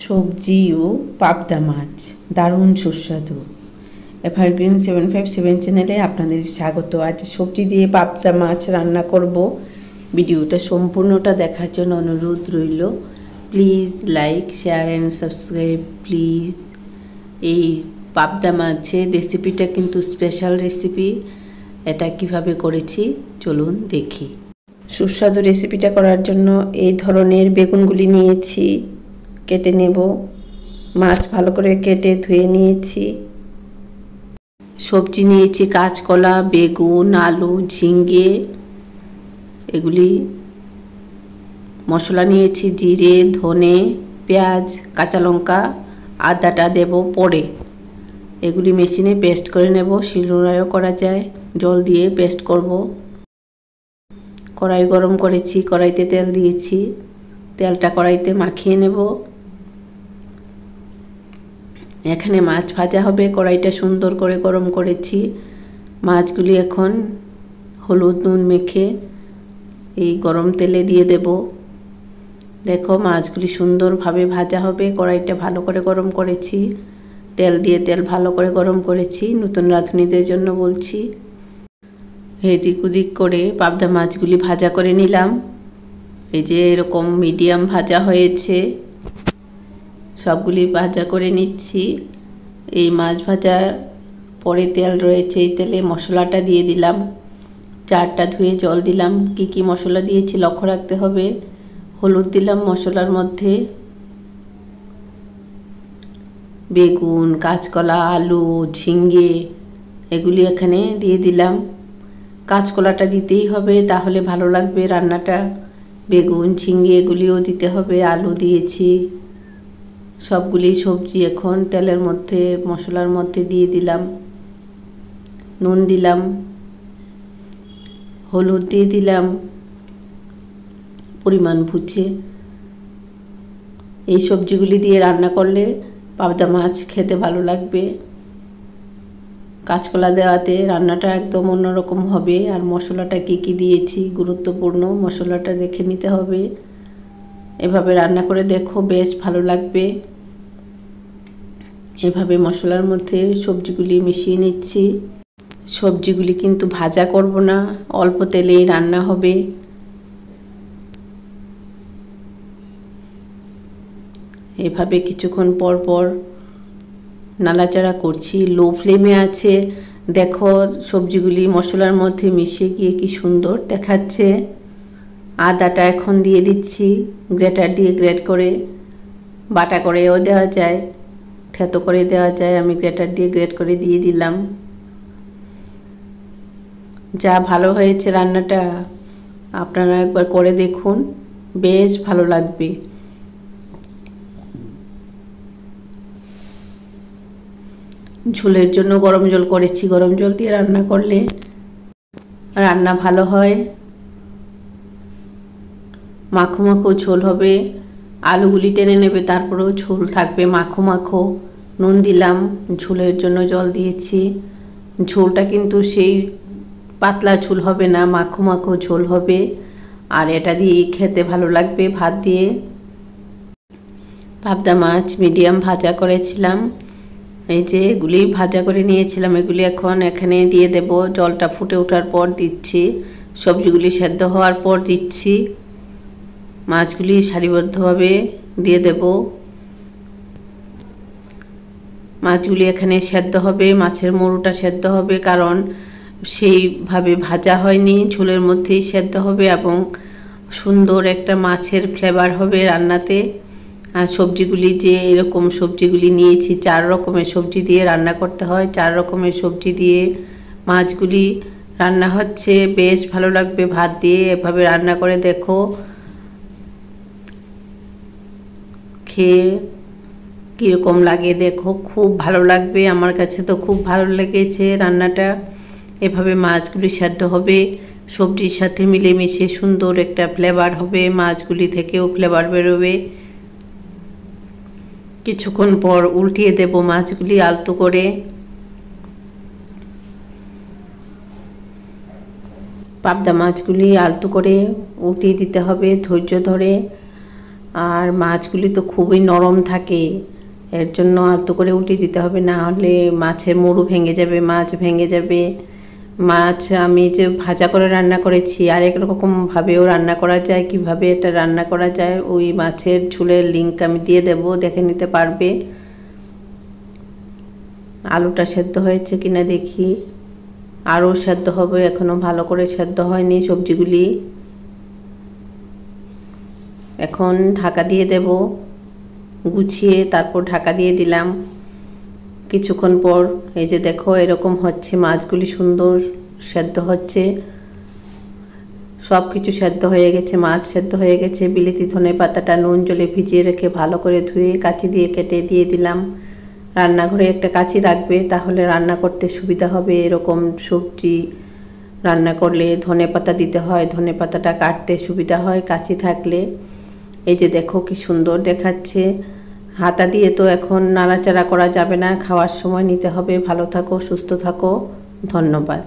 সবজি ও পাবদা মাছ দারুণ সুস্বাদু। এভারগ্রিন 757 চ্যানেলে আপনাদের স্বাগত। আজ সবজি দিয়ে পাবদা মাছ রান্না করব। ভিডিওটা সম্পূর্ণটা দেখার জন্য অনুরোধ রইল। Please like, share and subscribe please. এই পাবদা মাছের রেসিপিটা কিন্তু স্পেশাল রেসিপি। এটা কিভাবে করেছি চলুন দেখি। সুস্বাদু রেসিপিটা করার জন্য এই ধরনের বেগুনগুলি নিয়েছি, কেটে নেব। মাছ ভালো করে কেটে ধুয়ে নিয়েছি। সবজি নিয়েছি কাঁচকলা, বেগুন, আলু, ঝিঙ্গে এগুলি। মশলা নিয়েছি জিরে, ধনে, পেঁয়াজ, কাঁচা লঙ্কা, আদাটা দেব পরে। এগুলি মেশিনে পেস্ট করে নেব, শিলনোড়ায়ও করা যায়। জল দিয়ে পেস্ট করব। কড়াই গরম করেছি, কড়াইতে তেল দিয়েছি। তেলটা কড়াইতে মাখিয়ে নেব। এখানে মাছ ভাজা হবে। কড়াইটা সুন্দর করে গরম করেছি। মাছগুলি এখন হলুদ নুন মেখে এই গরম তেলে দিয়ে দেব। দেখো মাছগুলি সুন্দরভাবে ভাজা হবে। কড়াইটা ভালো করে গরম করেছি। তেল ভালো করে গরম করেছি। নতুন রাঁধুনিদের জন্য বলছি। এদিক ওদিক করে পাবদা মাছগুলি ভাজা করে নিলাম। এই যে এরকম মিডিয়াম ভাজা হয়েছে। সবগুলি ভাজা করে নিচ্ছি। এই মাছ ভাজার পরে তেল রয়েছে, এই তেলে মশলাটা দিয়ে দিলাম। চারটা ধুয়ে জল দিলাম। কি কি মশলা দিয়েছি লক্ষ্য রাখতে হবে। হলুদ দিলাম মশলার মধ্যে। বেগুন, কাঁচকলা, আলু, ঝিঙ্গে এগুলি এখানে দিয়ে দিলাম। কাঁচকলাটা দিতেই হবে, তাহলে ভালো লাগবে রান্নাটা। বেগুন, ঝিঙ্গে এগুলিও দিতে হবে। আলু দিয়েছি। সবগুলি সবজি এখন তেলের মধ্যে, মশলার মধ্যে দিয়ে দিলাম। নুন দিলাম, হলুদ দিয়ে দিলাম পরিমাণ বুঝে। এই সবজিগুলি দিয়ে রান্না করলে পাবদা মাছ খেতে ভালো লাগবে। কাঁচকলা দেওয়াতে রান্নাটা একদম অন্যরকম হবে। আর মশলাটা কি কি দিয়েছি গুরুত্বপূর্ণ, মশলাটা দেখে নিতে হবে। এভাবে রান্না করে দেখো, বেশ ভালো লাগবে। এভাবে মশলার মধ্যে সবজিগুলি মিশিয়ে নিচ্ছি। সবজিগুলি কিন্তু ভাজা করব না, অল্প তেলেই রান্না হবে। এভাবে কিছুক্ষণ পর পর নাড়াচাড়া করছি। লো ফ্লেমে আছে। দেখো সবজিগুলি মশলার মধ্যে মিশে গিয়ে কি সুন্দর দেখাচ্ছে। আদাটা এখন দিয়ে দিচ্ছি। গ্রেটার দিয়ে গ্রেট করে, বাটা করেও দেওয়া যায়, থেতো করে দেওয়া যায়। আমি গ্রেটার দিয়ে গ্রেট করে দিয়ে দিলাম। যা ভালো হয়েছে রান্নাটা, আপনারা একবার করে দেখুন, বেশ ভালো লাগবে। ঝোলের জন্য গরম জল করেছি। গরম জল দিয়ে রান্না করলে রান্না ভালো হয়। মাখো মাখো ঝোল হবে। আলুগুলি টেনে নেবে, তারপরেও ঝোল থাকবে মাখো মাখো। নুন দিলাম, ঝোলের জন্য জল দিয়েছি। ঝোলটা কিন্তু সেই পাতলা ঝোল হবে না, মাখো মাখো ঝোল হবে। আর এটা দিয়ে খেতে ভালো লাগবে ভাত দিয়ে। পাবদা মাছ মিডিয়াম ভাজা করেছিলাম। এই যে এগুলি ভাজা করে নিয়েছিলাম, এগুলি এখন এখানে দিয়ে দেব। জলটা ফুটে ওঠার পর দিচ্ছি। সবজিগুলি সেদ্ধ হওয়ার পর দিচ্ছি। মাছগুলি সারিবদ্ধভাবে দিয়ে দেব। মাছগুলি এখানে সেদ্ধ হবে, মাছের মুড়োটা সেদ্ধ হবে, কারণ সেইভাবে ভাজা হয়নি, ঝোলের মধ্যেই সেদ্ধ হবে এবং সুন্দর একটা মাছের ফ্লেভার হবে রান্নাতে। আর সবজিগুলি যে এরকম সবজিগুলি নিয়েছি, 4 রকমের সবজি দিয়ে রান্না করতে হয়। 4 রকমের সবজি দিয়ে মাছগুলি রান্না হচ্ছে, বেশ ভালো লাগবে ভাত দিয়ে। এভাবে রান্না করে দেখো, খেয়ে কীরকম লাগে দেখো, খুব ভালো লাগবে। আমার কাছে তো খুব ভালো লেগেছে রান্নাটা। এভাবে মাছগুলি সেদ্ধ হবে, সবজির সাথে মিলেমিশে সুন্দর একটা ফ্লেভার হবে। মাছগুলি থেকেও ফ্লেভার বেরোবে। কিছুক্ষণ পর উল্টিয়ে দেব মাছগুলি আলতো করে। পাবদা মাছগুলি আলতো করে উল্টিয়ে দিতে হবে ধৈর্য ধরে। আর মাছগুলি তো খুবই নরম থাকে, এর জন্য আলতো করে উল্টে দিতে হবে, না হলে মাছের মুড়ো ভেঙে যাবে, মাছ ভেঙে যাবে। মাছ আমি যে ভাজা করে রান্না করেছি, আরেক রকমভাবেও রান্না করা যায়। কিভাবে এটা রান্না করা যায় ওই মাছের ঝোলের লিঙ্ক আমি দিয়ে দেব, দেখে নিতে পারবে। আলুটা সেদ্ধ হয়েছে কিনা দেখি, আরও সেদ্ধ হবে, এখনও ভালো করে সেদ্ধ হয়নি সবজিগুলি। এখন ঢাকা দিয়ে দেব, গুছিয়ে তারপর ঢাকা দিয়ে দিলাম। কিছুক্ষণ পর এই যে দেখো এরকম হচ্ছে, মাছগুলি সুন্দর সেদ্ধ হচ্ছে, সব কিছু সেদ্ধ হয়ে গেছে, মাছ সেদ্ধ হয়ে গেছে। বিলেতি ধনে পাতাটা নুন জলে ভিজিয়ে রেখে ভালো করে ধুয়ে কাঁচি দিয়ে কেটে দিয়ে দিলাম। রান্নাঘরে একটা কাঁচি রাখবে, তাহলে রান্না করতে সুবিধা হবে। এরকম সবজি রান্না করলে ধনে পাতা দিতে হয়, ধনে পাতাটা কাটতে সুবিধা হয় কাঁচি থাকলে। এই যে দেখো কি সুন্দর দেখাচ্ছে। হাতা দিয়ে তো এখন নাড়াচাড়া করা যাবে না, খাওয়ার সময় নিতে হবে। ভালো থাকো, সুস্থ থাকো, ধন্যবাদ।